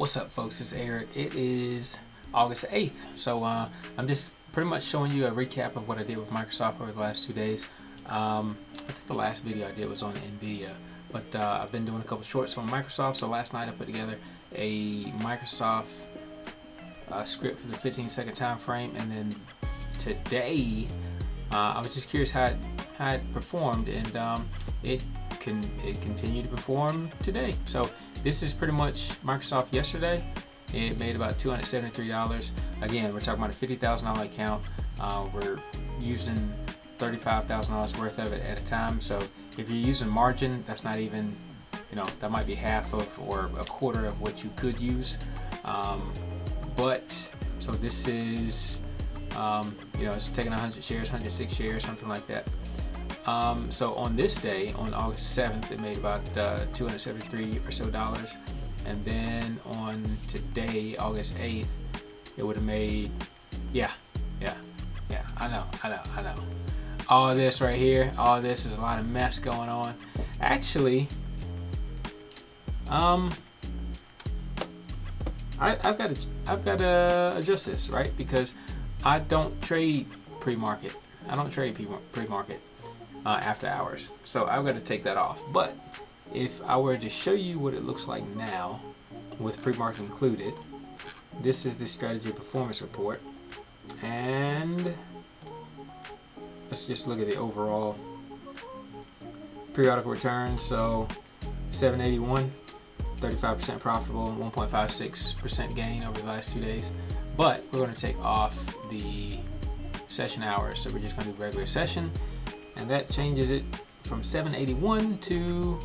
What's up, folks? It's Eric. It is August 8th. So I'm just pretty much showing you a recap of what I did with Microsoft over the last 2 days. I think the last video I did was on NVIDIA, but I've been doing a couple shorts on Microsoft. So last night I put together a Microsoft script for the 15-second time frame, and then today I was just curious how it performed, and it continued to perform today. So this is pretty much Microsoft yesterday. It made about $273. Again, we're talking about a $50,000 account. We're using $35,000 worth of it at a time. So if you're using margin, that's not even, that might be half of or a quarter of what you could use. So this is, it's taking 100 shares, 106 shares, something like that. So on this day, on August 7th, it made about $273 or so dollars, and then on today, August 8th, it would have made, I know. All this right here, all this is a lot of mess going on. Actually, I've got to adjust this, right? Because I don't trade pre-market. I don't trade pre-market. After hours, so I've got to take that off. But if I were to show you what it looks like now with pre-market included, this is the strategy performance report, and let's just look at the overall periodical return. So 781, 35% profitable, 1.56% gain over the last 2 days. But we're going to take off the session hours, so we're just going to do regular session. And that changes it from 781 to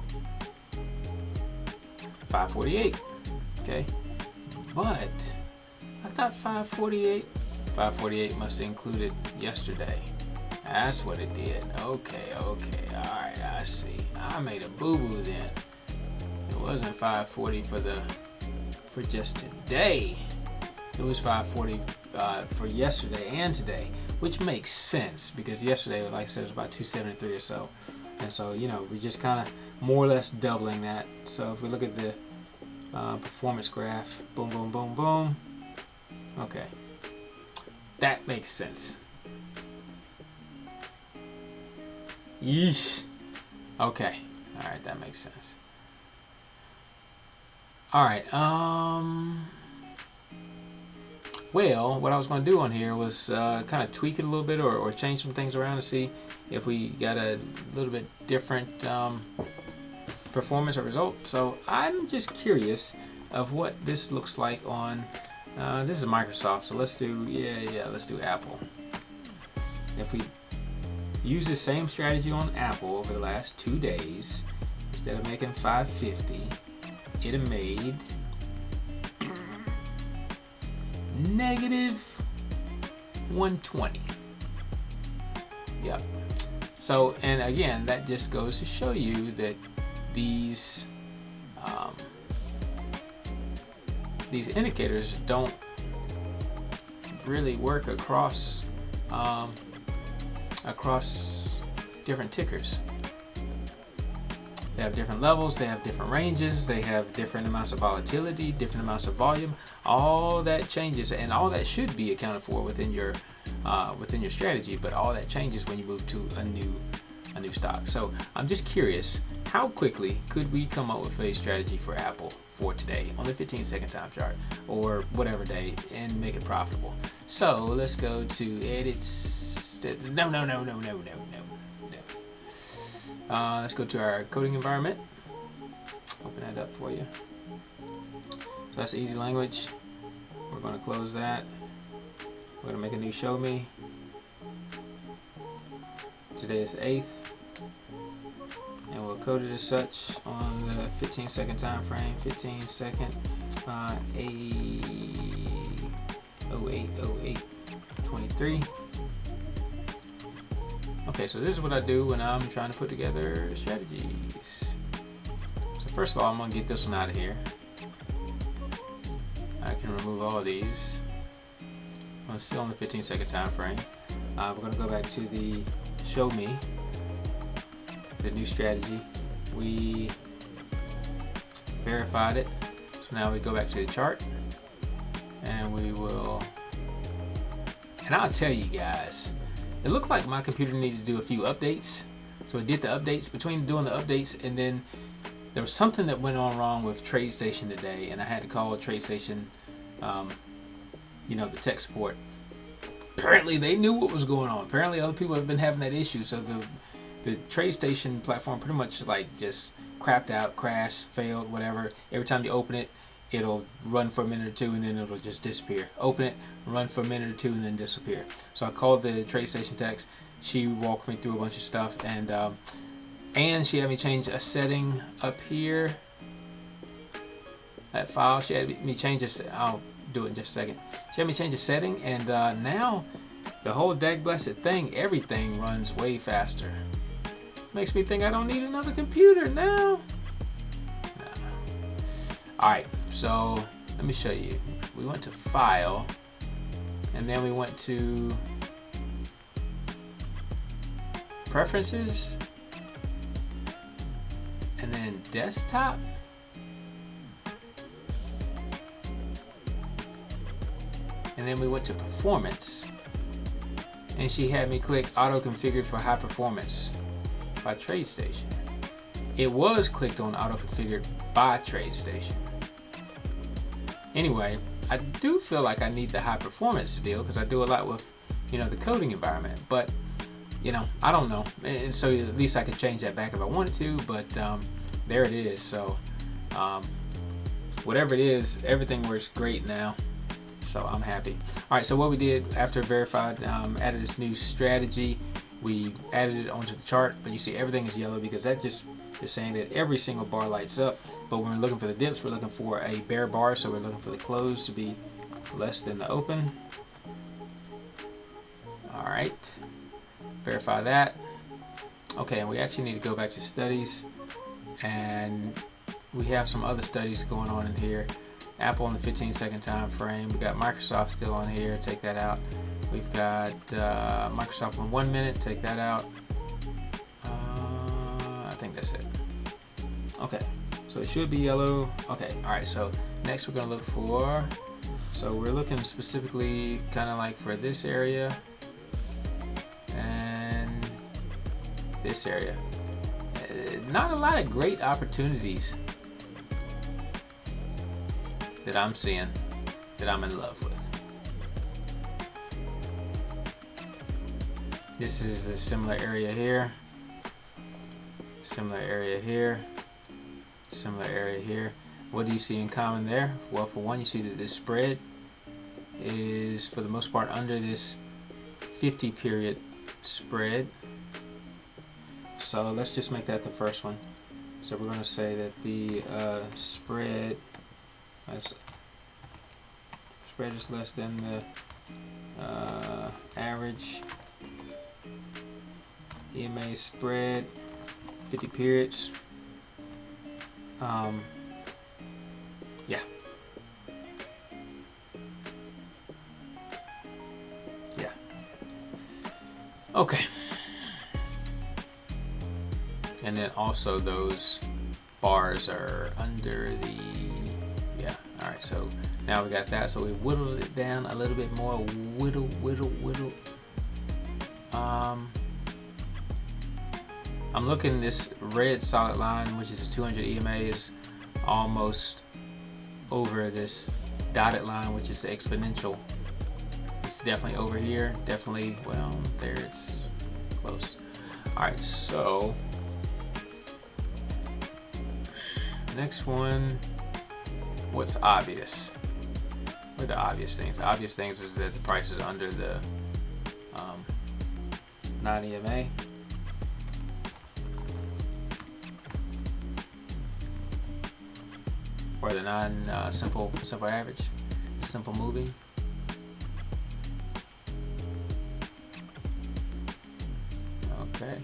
548. Okay, but I thought 548 must have included yesterday. That's what it did. Okay. All right, I see. I made a boo-boo then. It wasn't 540 for just today. It was 540 for yesterday and today, which makes sense because yesterday, like I said, it was about 273 or so, and so we're just kind of more or less doubling that. So if we look at the performance graph, boom, boom, boom, boom. Okay, that makes sense. Yeesh. Okay, all right, that makes sense. All right. Well, what I was going to do on here was kind of tweak it a little bit or change some things around to see if we got a little bit different performance or result. So I'm just curious of what this looks like on, this is Microsoft, so let's do, let's do Apple. If we use the same strategy on Apple over the last 2 days, instead of making 550, it have made negative 120. Yep. So, and again, that just goes to show you that these indicators don't really work across different tickers. They have different levels, they have different ranges, they have different amounts of volatility, different amounts of volume. All that changes, and all that should be accounted for within your strategy. But all that changes when you move to a new stock. So I'm just curious, how quickly could we come up with a strategy for Apple for today on the 15-second time chart or whatever day and make it profitable? So let's go to edit. No. Let's go to our coding environment. Open that up for you. So that's easy language. We're going to close that. We're going to make a new show me. Today is 8th. And we'll code it as such on the 15-second time frame. 15-second 08/08/23. Okay, so this is what I do when I'm trying to put together strategies. So first of all, I'm going to get this one out of here. I can remove all of these. I'm still on the 15-second time frame. We're going to go back to the show me, the new strategy. We verified it. So now we go back to the chart, and we will, and I'll tell you guys, it looked like my computer needed to do a few updates. So it did the updates. Between doing the updates and then there was something that went on wrong with Tradestation today, and I had to call Tradestation, the tech support. Apparently they knew what was going on. Apparently other people have been having that issue. So the Tradestation platform pretty much like just crapped out, crashed, failed, whatever. Every time you open it, it'll run for a minute or two and then it'll just disappear. Open it, run for a minute or two and then disappear. So I called the Tradestation techs. She walked me through a bunch of stuff, and she had me change a setting up here. That file, she had me change this. I'll do it in just a second. She had me change a setting, and now the whole dag blessed thing, everything runs way faster. Makes me think I don't need another computer now. Alright, so let me show you. We went to File, and then we went to Preferences, and then Desktop, and then we went to Performance, and she had me click Auto Configured for High Performance by Tradestation. It was clicked on Auto Configured by Tradestation. Anyway, I do feel like I need the high performance deal because I do a lot with, the coding environment. But, I don't know. And so at least I could change that back if I wanted to. But there it is. So whatever it is, everything works great now. So I'm happy. All right. So what we did after verified, added this new strategy. We added it onto the chart, but you see everything is yellow because that just is saying that every single bar lights up. But when we're looking for the dips, we're looking for a bear bar, so we're looking for the close to be less than the open. All right, verify that. Okay, and we actually need to go back to studies, and we have some other studies going on in here. Apple in the 15-second time frame. We got Microsoft still on here. Take that out. We've got Microsoft on 1 minute. Take that out. I think that's it. Okay, so it should be yellow. Okay, all right. So next we're gonna look for. So we're looking specifically kind of like for this area and this area. Not a lot of great opportunities that I'm seeing that I'm in love with. This is a similar area here, similar area here, similar area here. What do you see in common there? Well, for one, you see that this spread is for the most part under this 50 period spread. So let's just make that the first one. So we're going to say that the spread is less than the average EMA spread, 50 periods. Yeah. Okay. And then also those bars are under the, yeah. All right, so now we got that. So we whittled it down a little bit more. Whittle. I'm looking, this red solid line, which is 200 EMA, is almost over this dotted line, which is the exponential. It's definitely over here. Definitely, well, there, it's close. All right, so next one, what's obvious? What are the obvious things? The obvious things is that the price is under the non-EMA. Or the non-simple average, simple moving. Okay.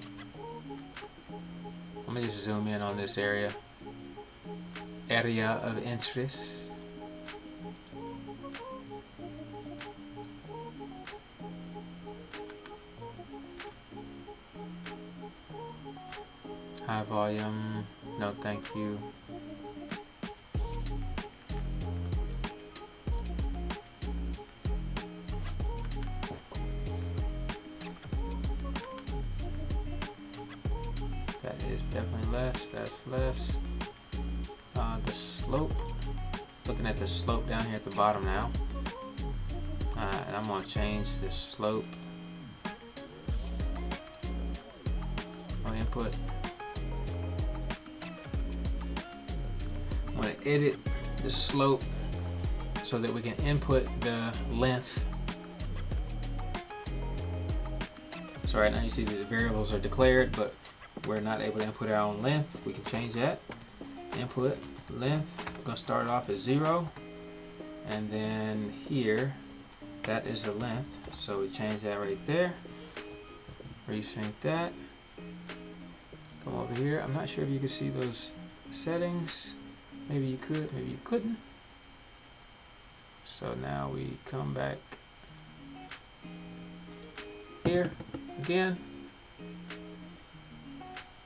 Let me just zoom in on this area of interest. High volume, no thank you. That is definitely less. That's less. The slope. Looking at the slope down here at the bottom now. And I'm going to change the slope. On input. I'm going to edit the slope so that we can input the length. So right now you see that the variables are declared, but we're not able to input our own length. We can change that. Input length. We're going to start off at 0. And then here, that is the length. So we change that right there. Resync that. Come over here. I'm not sure if you can see those settings. Maybe you could, maybe you couldn't. So now we come back here again.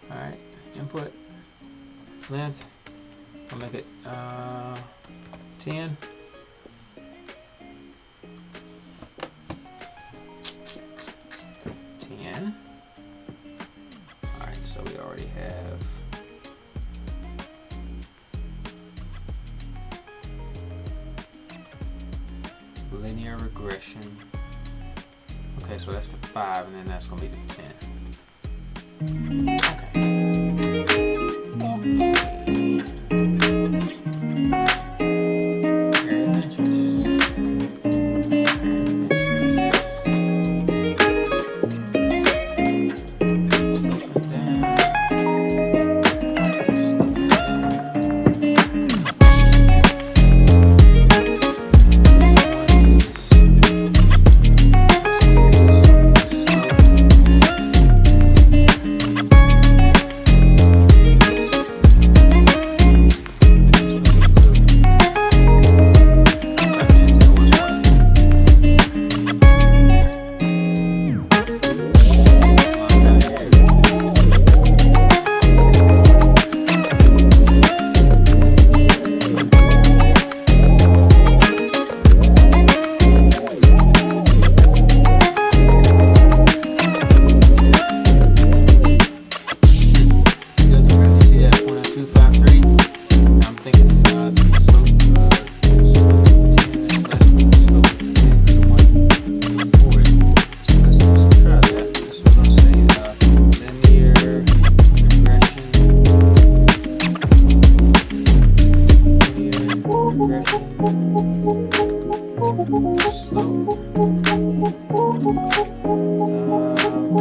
Alright, input length. I'll make it 10. Alright, so we already have linear regression. Okay, so that's the 5, and then that's going to be the 10. Okay. Area of interest.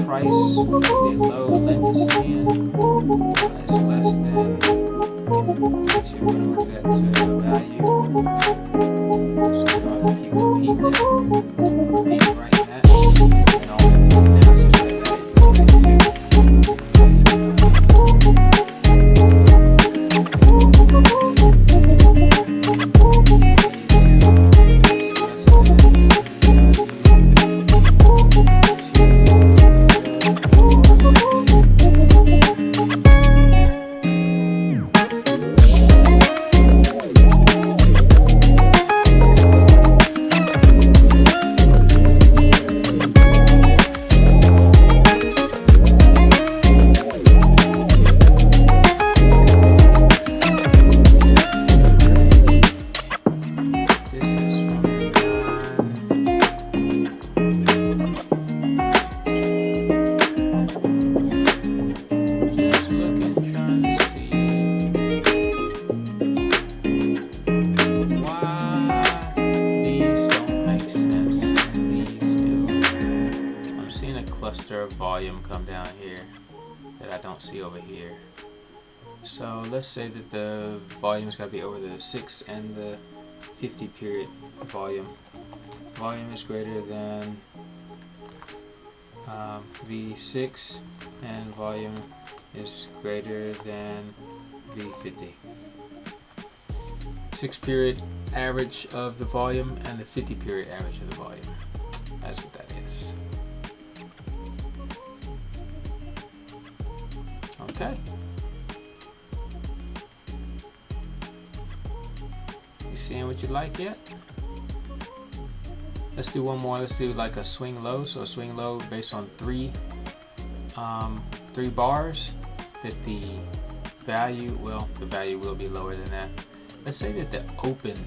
Price will be low, length is 10, is less than, actually we're going to work that to value, so we don't have to keep repeating it, writing that, and all we have to do now is just write that cluster of volume come down here that I don't see over here. So let's say that the volume's got to be over the 6 and the 50 period volume. Volume is greater than V6 and volume is greater than V50. 6 period average of the volume and the 50 period average of the volume. That's what that is. Okay. You seeing what you like yet? Let's do one more. Let's do like a swing low. So a swing low based on three bars. that the value, well, the value will be lower than that. Let's say that the open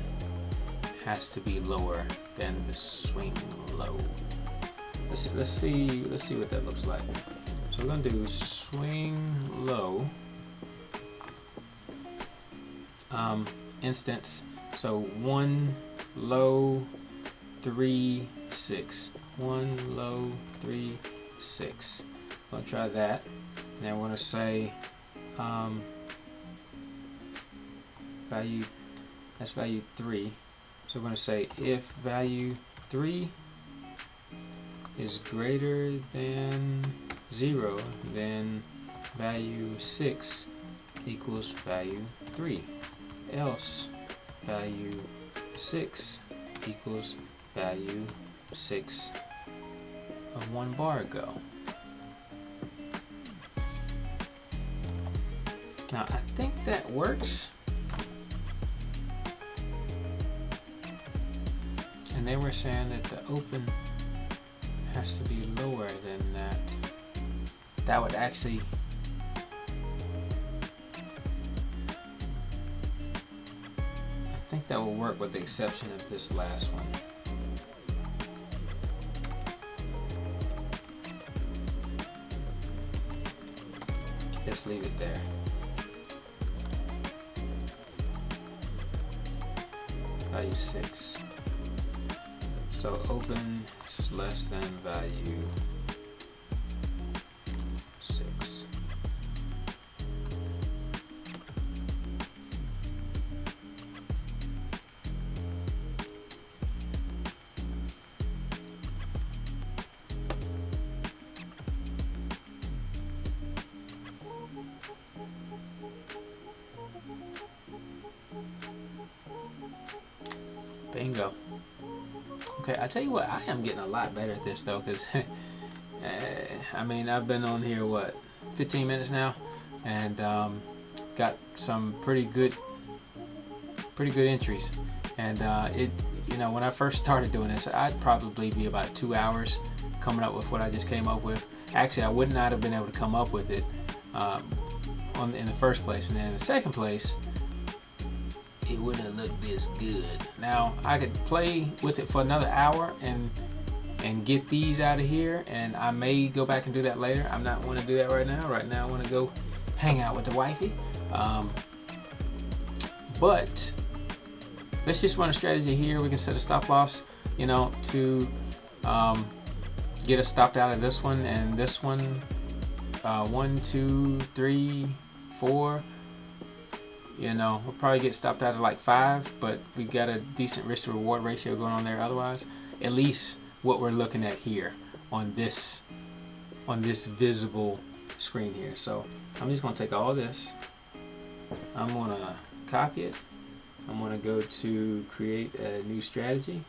has to be lower than the swing low. Let's see what that looks like. So we're gonna do swing low instance. So 1 low 3 6, 1 low 3 6. I'll try that. Now I want to say value, that's value 3. So we're going to say if value 3 is greater than 0, then value 6 equals value 3. Else value 6 equals value 6 of 1 bar ago. Now I think that works. And they were saying that the open has to be lower than that. That would actually, I think that will work with the exception of this last one. Let's leave it there. Value 6. So open is less than value 6. Bingo. Okay, I tell you what, I am getting a lot better at this though, because I mean, I've been on here what, 15 minutes now, and got some pretty good entries. And it, you know, when I first started doing this, I'd probably be about 2 hours coming up with what I just came up with. Actually, I would not have been able to come up with it in the first place, and then in the second place, it wouldn't have looked this good. Now I could play with it for another hour and get these out of here, and I may go back and do that later. I'm not want to do that right now. Right now I want to go hang out with the wifey. But let's just run a strategy here. We can set a stop loss, you know, to get us stopped out of this one and this one. 1, 2, 3, 4. You know, we'll probably get stopped out of like 5, but we got a decent risk to reward ratio going on there otherwise. At least what we're looking at here on this visible screen here. So I'm just going to take all this. I'm going to copy it. I'm going to go to create a new strategy.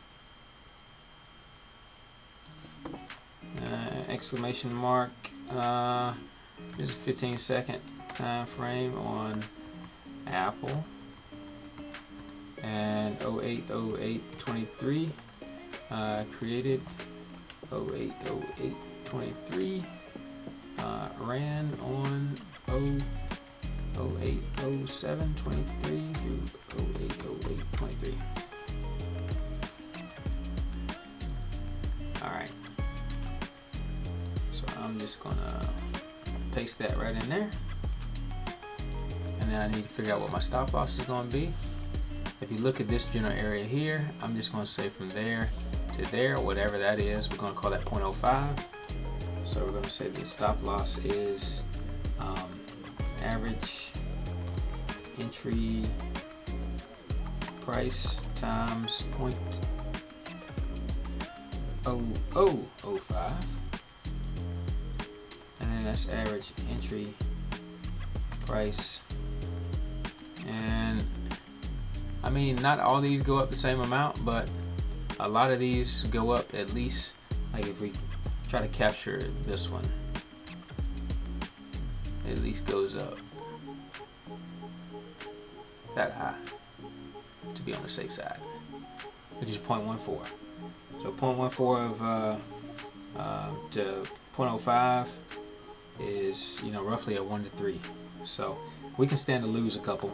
Exclamation mark. This is 15-second time frame on Apple, and 08/08/23 created 08/08/23 ran on 08/07/23 through 08/08/23. Alright, so I'm just gonna paste that right in there. And then I need to figure out what my stop loss is going to be. If you look at this general area here, I'm just going to say from there to there, whatever that is, we're going to call that 0.05. So we're going to say the stop loss is average entry price times 0.0005. And then that's average entry price. And I mean, not all these go up the same amount, but a lot of these go up at least, like if we try to capture this one, it at least goes up that high to be on the safe side, which is 0.14. So 0.14 of to 0.05 is, you know, roughly a 1 to 3. So we can stand to lose a couple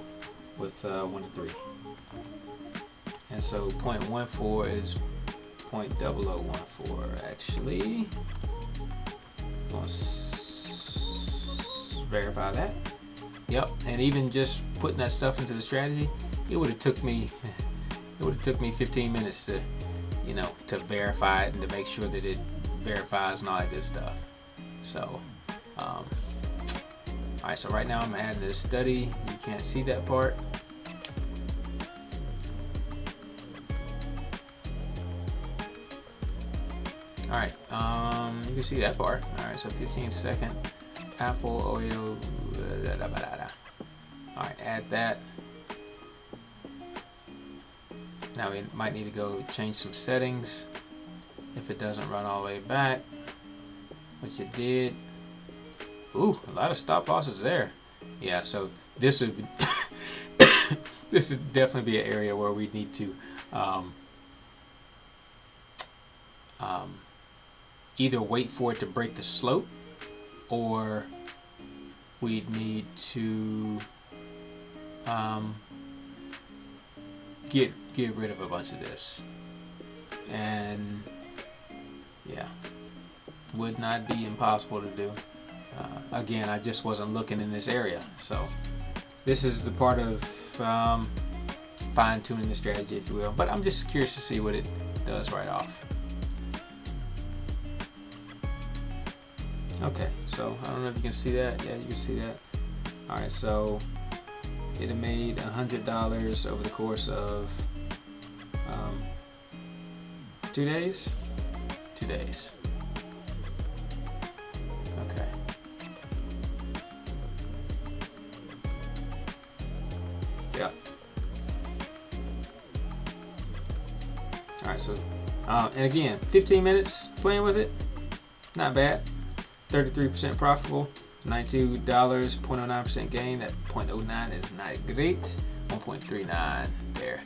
with 1 to 3. And so 0.14 is 0.0014 actually. Let's verify that. Yep, and even just putting that stuff into the strategy, it would have took me 15 minutes to, to verify it and to make sure that it verifies and all that good stuff. So alright, so right now I'm adding this study. You can't see that part. Alright, you can see that part. Alright, so 15-second Apple Aapl. Alright, add that. Now we might need to go change some settings if it doesn't run all the way back, which it did. Ooh, a lot of stop losses there. Yeah, so this would this would definitely be an area where we need to either wait for it to break the slope, or we'd need to get rid of a bunch of this. And yeah, would not be impossible to do. Again, I just wasn't looking in this area, so this is the part of fine-tuning the strategy, if you will. But I'm just curious to see what it does right off. Okay, so I don't know if you can see that. Yeah, you can see that. All right, so it had made $100 over the course of 2 days. 2 days. Okay. Yeah. All right, so and again, 15 minutes playing with it, not bad. 33% profitable, $92, 0.09% gain. That 0.09 is not great. 1.39 there.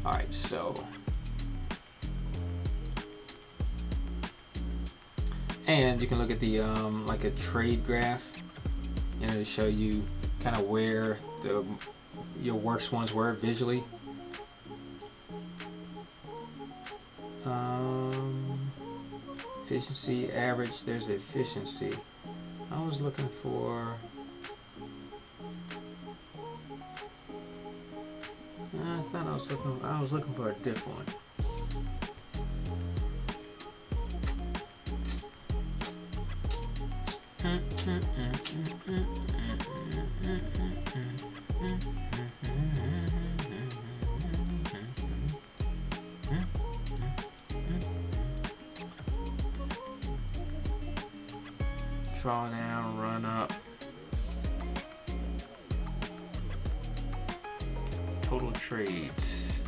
All right, so and you can look at the like a trade graph, to show you kind of where your worst ones were visually. Efficiency, average, there's the efficiency. I was looking for I was looking for a different one. Draw down, run up. Total trades.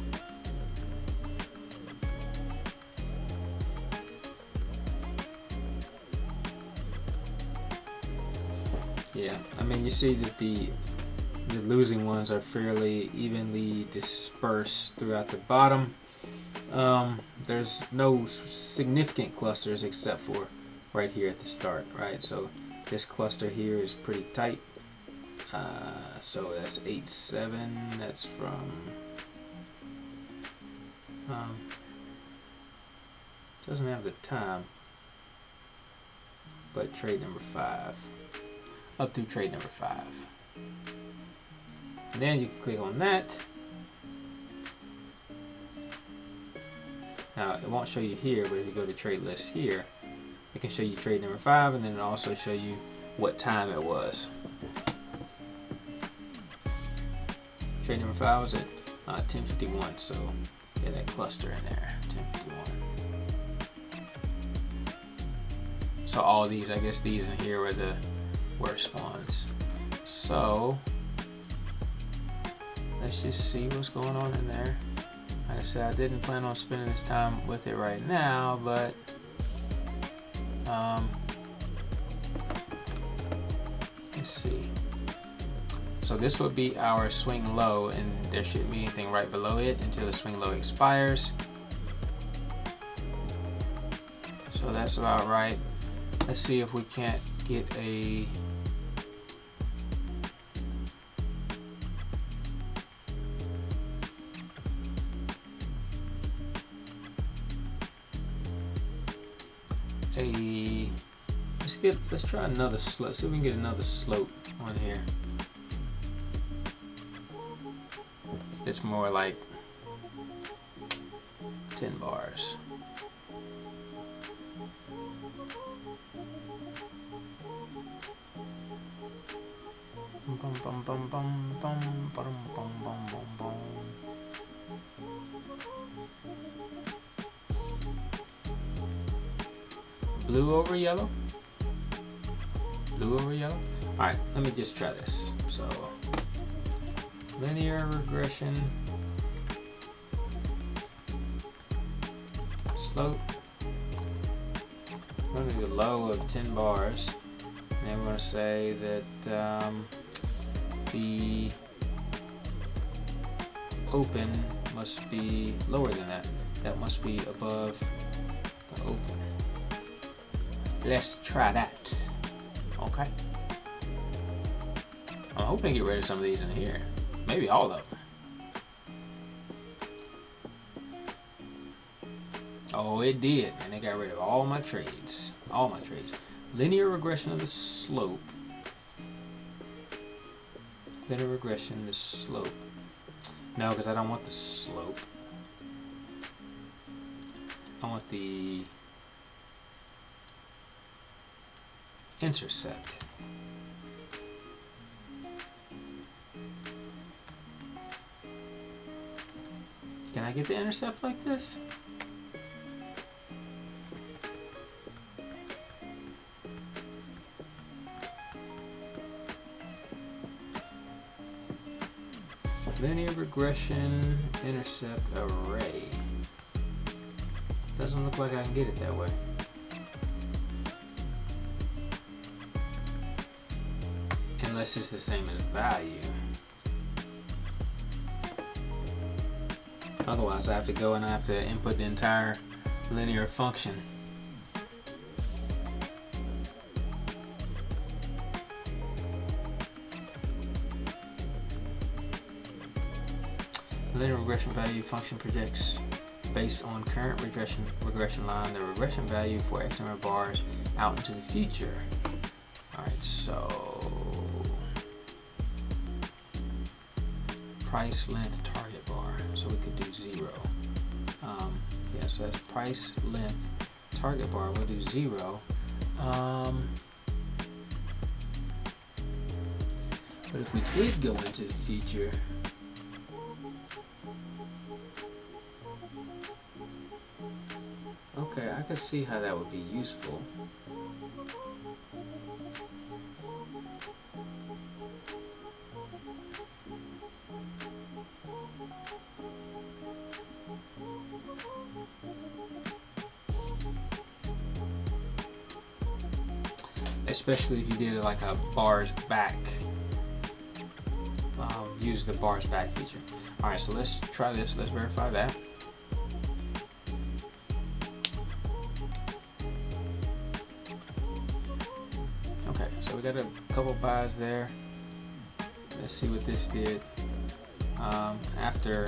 Yeah, I mean, you see that the losing ones are fairly evenly dispersed throughout the bottom. There's no significant clusters except for right here at the start, right? So this cluster here is pretty tight. So that's 8.7. That's from doesn't have the time, but trade number 5 up through trade number 5. And then you can click on that. Now it won't show you here, but if you go to trade list here, it can show you trade number 5, and then it'll also show you what time it was. Trade number 5 was at 10:51, so yeah, that cluster in there, 10:51. So all these, I guess these in here were the worst ones. So let's just see what's going on in there. Like I said, I didn't plan on spending this time with it right now, but let's see. So this would be our swing low, and there shouldn't be anything right below it until the swing low expires. So that's about right. Let's see if we can't get a let's try another slope. See if we can get another slope on here. It's more like 10 bars. Blue over yellow. Blue over yellow. All right, let me just try this. So linear regression, slope. We're going to do the low of 10 bars, and then we're going to say that the open must be lower than that. That must be above the open. Let's try that. Okay. I'm hoping to get rid of some of these in here. Maybe all of them. Oh, it did, and it got rid of all my trades. All my trades. Linear regression of the slope. Linear regression, the slope. No, because I don't want the slope. I want the intercept. Can I get the intercept like this? Linear regression intercept array. Doesn't look like I can get it that way. Unless it's the same as value. Otherwise I have to go and I have to input the entire linear function. Linear regression value function projects based on current regression line the regression value for X number of bars out into the future. Alright, so price length target bar. So we could do 0. Yeah, so that's price length target bar. We'll do 0. But if we did go into the future, okay, I could see how that would be useful. Especially if you did it like a bars back. Use the bars back feature. Alright, so let's try this. Let's verify that. Okay, so we got a couple buys there. Let's see what this did. After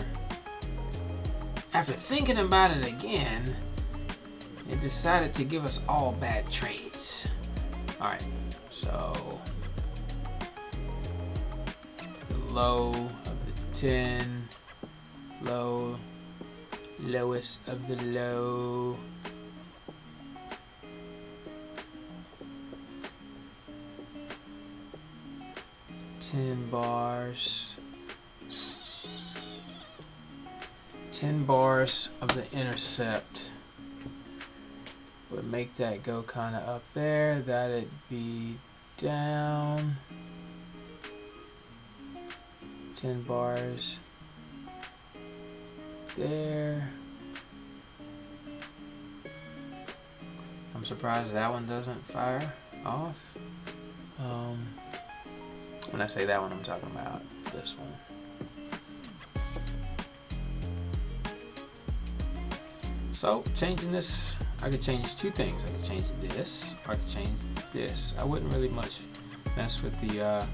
thinking about it again, it decided to give us all bad trades. Alright, so the low of the 10, lowest of the low, $10, 10 bars of the intercept would make that go kind of up there. That'd be down 10 bars there. I'm surprised that one doesn't fire off. When I say that one, I'm talking about this one. So changing this, I could change two things. I could change this, or I could change this. I wouldn't really much mess with the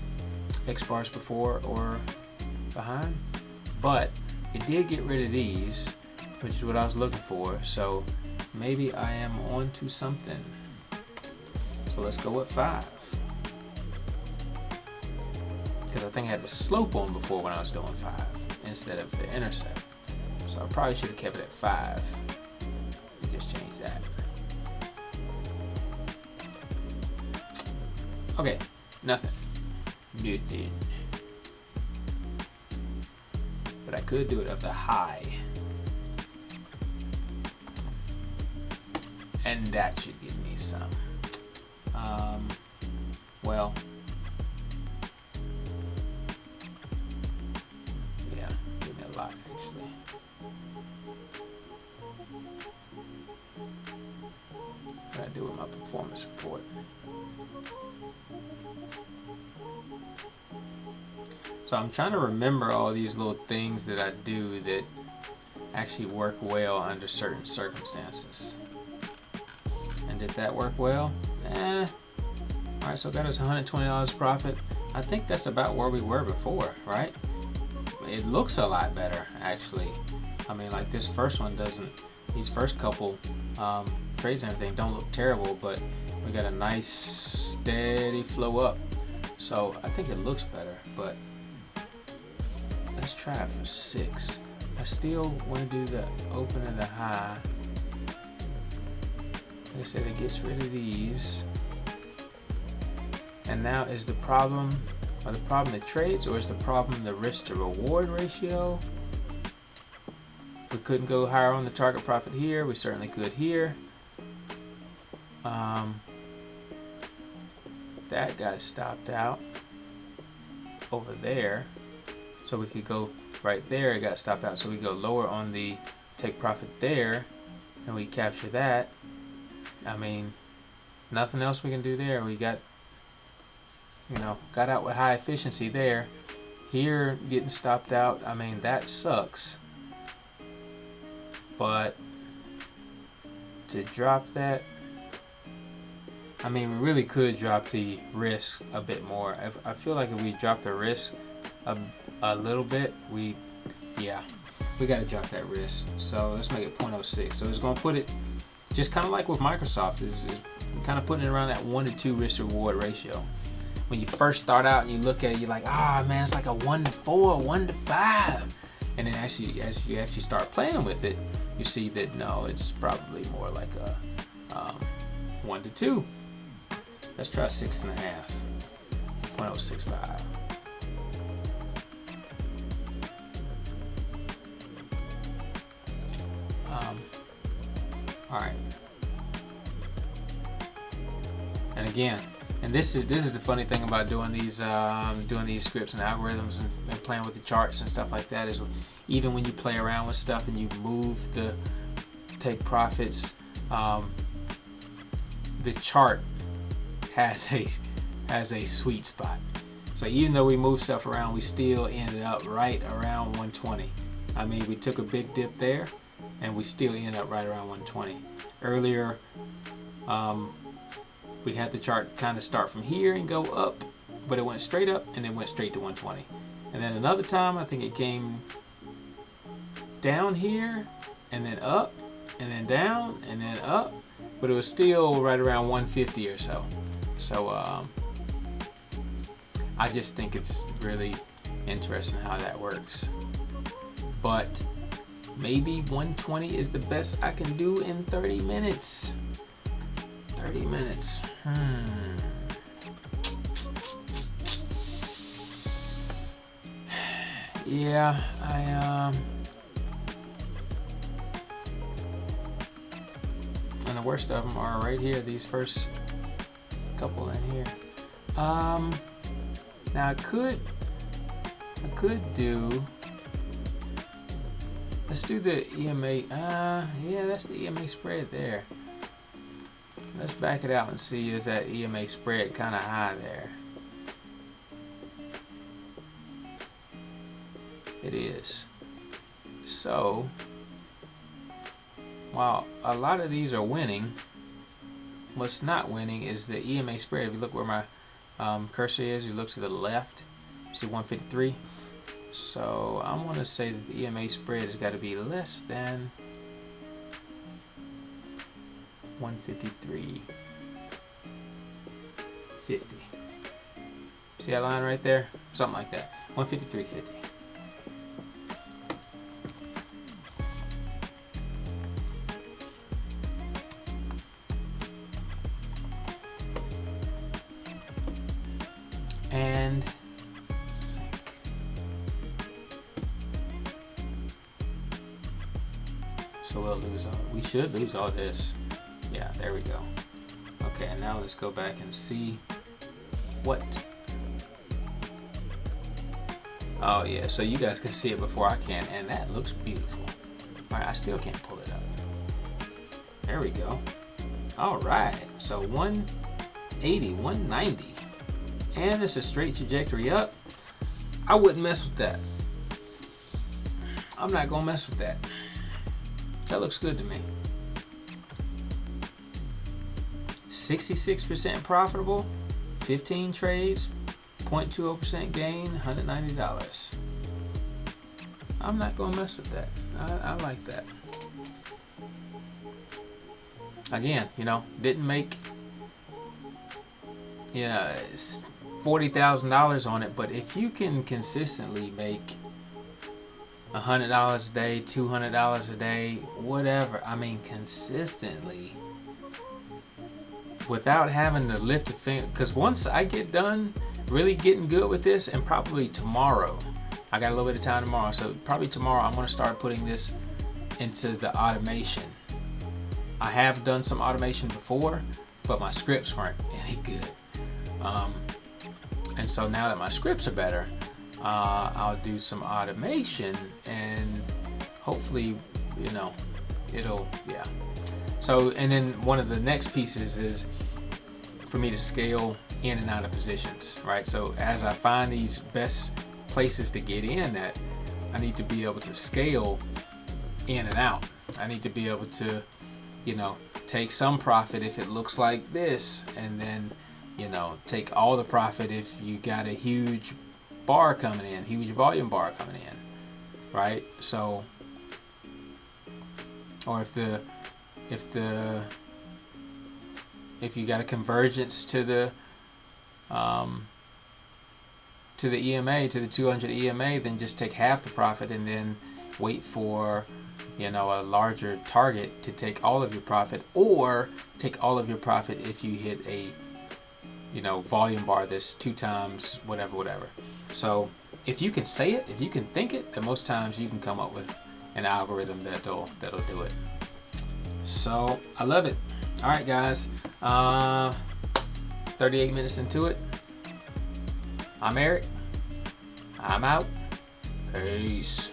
X bars before or behind, but it did get rid of these, which is what I was looking for. So maybe I am on to something. So let's go with 5. Because I think I had the slope on before when I was doing 5 instead of the intercept. So I probably should have kept it at 5 and just changed that. Okay, nothing. Nothing. But I could do it of the high. And that should give me some. Well, yeah, give me a lot actually. What do I do with my performance report? So I'm trying to remember all these little things that I do that actually work well under certain circumstances. And did that work well? Alright, so got us $120 profit. I think that's about where we were before, right? It looks a lot better, actually. I mean, like this first one doesn't, these first couple trades and everything don't look terrible, but we got a nice steady flow up. So I think it looks better, but let's try it for 6. I still want to do the open of the high. Like I said, it gets rid of these. And now is the problem, the trades, or is the problem the risk to reward ratio? We couldn't go higher on the target profit here. We certainly could here. That got stopped out over there. So we could go right there. It got stopped out. So we go lower on the take profit there, and we capture that. I mean, nothing else we can do there. We got, got out with high efficiency there. Here, getting stopped out. I mean, that sucks. But to drop that, I mean, we really could drop the risk a bit more. I feel like if we drop the risk a little bit, we got to drop that risk. So let's make it 0.06. So it's going to put it just kind of like with Microsoft, is kind of putting it around that 1 to 2 risk reward ratio. When you first start out and you look at it, you're like, man, it's like a 1 to 4, 1 to 5. And then actually, as you actually start playing with it, you see that no, it's probably more like a 1 to 2. Let's try 6.5. 0.065. All right. And again, and this is the funny thing about doing these scripts and algorithms and playing with the charts and stuff like that, is even when you play around with stuff and you move the take profits, the chart has a sweet spot. So even though we move stuff around, we still ended up right around 120. I mean, we took a big dip there, and we still ended up right around 120. Earlier, we had the chart kind of start from here and go up, but it went straight up and it went straight to 120. And then another time, I think it came down here and then up and then down and then up, but it was still right around 150 or so. So I just think it's really interesting how that works. But maybe 120 is the best I can do in 30 minutes. 30 minutes. Yeah, and the worst of them are right here, these first couple in here. Now I could do, let's do the EMA. Yeah, that's the EMA spread there. Let's back it out and see, is that EMA spread kind of high there? It is. So, while a lot of these are winning, what's not winning is the EMA spread. If you look where my cursor is, you look to the left, you see 153. So I'm going to say that the EMA spread has got to be less than 153. 153.50. See that line right there? Something like that. 153.50. And sync. So we should lose all this. Yeah, there we go. Okay, and now let's go back and see what. Oh yeah, so you guys can see it before I can, and that looks beautiful. All right, I still can't pull it up. There we go. All right, so 180, 190. And it's a straight trajectory up. I wouldn't mess with that. I'm not gonna mess with that. That looks good to me. 66% profitable, 15 trades, 0.20% gain, $190. I'm not gonna mess with that. I like that. Again, didn't make $40,000 on it, but if you can consistently make $100 a day, $200 a day, whatever, I mean consistently, without having to lift a finger, because once I get done really getting good with this, and probably tomorrow, I got a little bit of time tomorrow, so probably tomorrow I'm going to start putting this into the automation. I have done some automation before, but my scripts weren't any good. And so now that my scripts are better, I'll do some automation, and hopefully, yeah. So, and then one of the next pieces is for me to scale in and out of positions, right? So as I find these best places to get in at, I need to be able to scale in and out. I need to be able to, take some profit if it looks like this, and then, take all the profit if you got a huge bar coming in, huge volume bar coming in, right? So, or if you got a convergence to the EMA, to the 200 EMA, then just take half the profit and then wait for a larger target to take all of your profit, or take all of your profit if you hit a volume bar that's 2 times whatever. So if you can say it, if you can think it, then most times you can come up with an algorithm that'll do it. So I love it. All right, guys, 38 minutes into it. I'm Eric. I'm out. Peace.